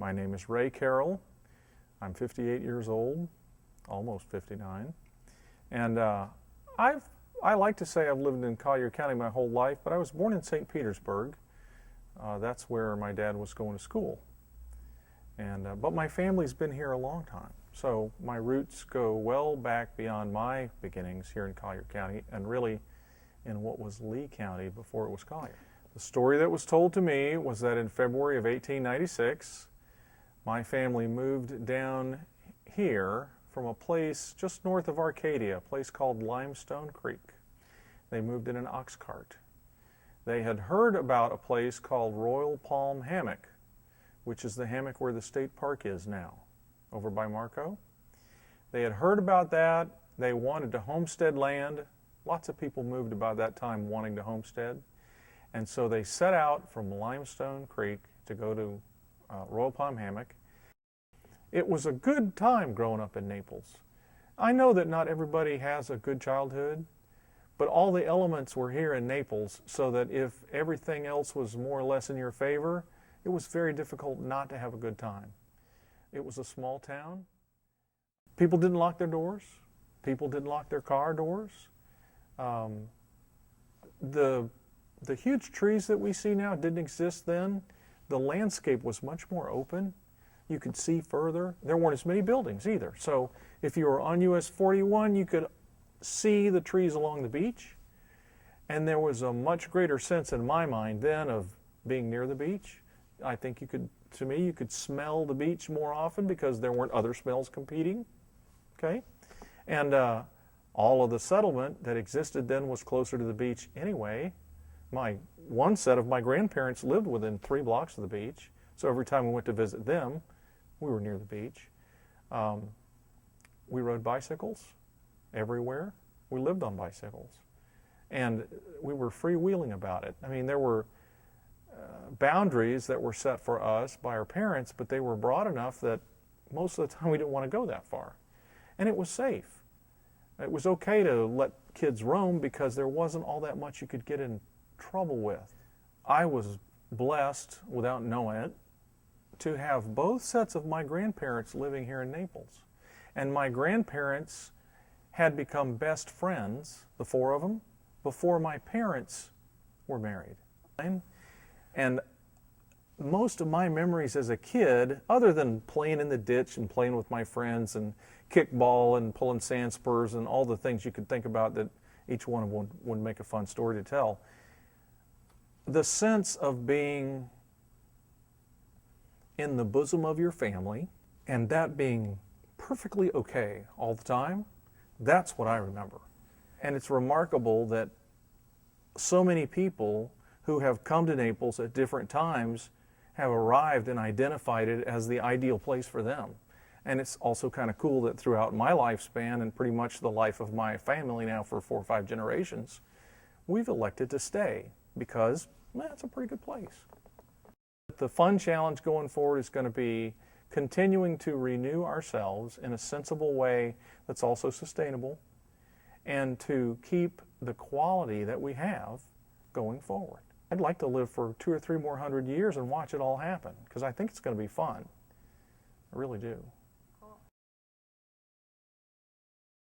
My name is Ray Carroll. I'm 58 years old, almost 59. And I like to say I've lived in Collier County my whole life, but I was born in St. Petersburg. That's where my dad was going to school. But my family's been here a long time. So my roots go well back beyond my beginnings here in Collier County and really in what was Lee County before it was Collier. The story that was told to me was that in February of 1896, my family moved down here from a place just north of Arcadia, a place called Limestone Creek. They moved in an ox cart. They had heard about a place called Royal Palm Hammock, which is the hammock where the state park is now, over by Marco. They had heard about that. They wanted to homestead land. Lots of people moved about that time wanting to homestead. And so they set out from Limestone Creek to go to Royal Palm Hammock. It was a good time growing up in Naples. I know that not everybody has a good childhood, but all the elements were here in Naples, so that if everything else was more or less in your favor, it was very difficult not to have a good time. It was a small town. People didn't lock their doors. People didn't lock their car doors. The huge trees that we see now didn't exist then. The landscape was much more open. You could see further. There weren't as many buildings either. So if you were on US 41, you could see the trees along the beach. And there was a much greater sense in my mind then of being near the beach. I think you could smell the beach more often because there weren't other smells competing. Okay? And all of the settlement that existed then was closer to the beach anyway. One set of my grandparents lived within 3 blocks of the beach, so every time we went to visit them, we were near the beach. We rode bicycles everywhere. We lived on bicycles. And we were freewheeling about it. I mean, there were boundaries that were set for us by our parents, but they were broad enough that most of the time we didn't want to go that far. And it was safe. It was okay to let kids roam because there wasn't all that much you could get in trouble with. I was blessed, without knowing it, to have both sets of my grandparents living here in Naples. And my grandparents had become best friends, the 4 of them, before my parents were married. And most of my memories as a kid, other than playing in the ditch and playing with my friends and kickball and pulling sand spurs and all the things you could think about that each one of them would make a fun story to tell, the sense of being in the bosom of your family and that being perfectly okay all the time, that's what I remember. And it's remarkable that so many people who have come to Naples at different times have arrived and identified it as the ideal place for them. And it's also kind of cool that throughout my lifespan and pretty much the life of my family now for 4 or 5 generations, we've elected to stay because it's a pretty good place. The fun challenge going forward is going to be continuing to renew ourselves in a sensible way that's also sustainable and to keep the quality that we have going forward. I'd like to live for 2 or 3 more hundred years and watch it all happen because I think it's going to be fun. I really do.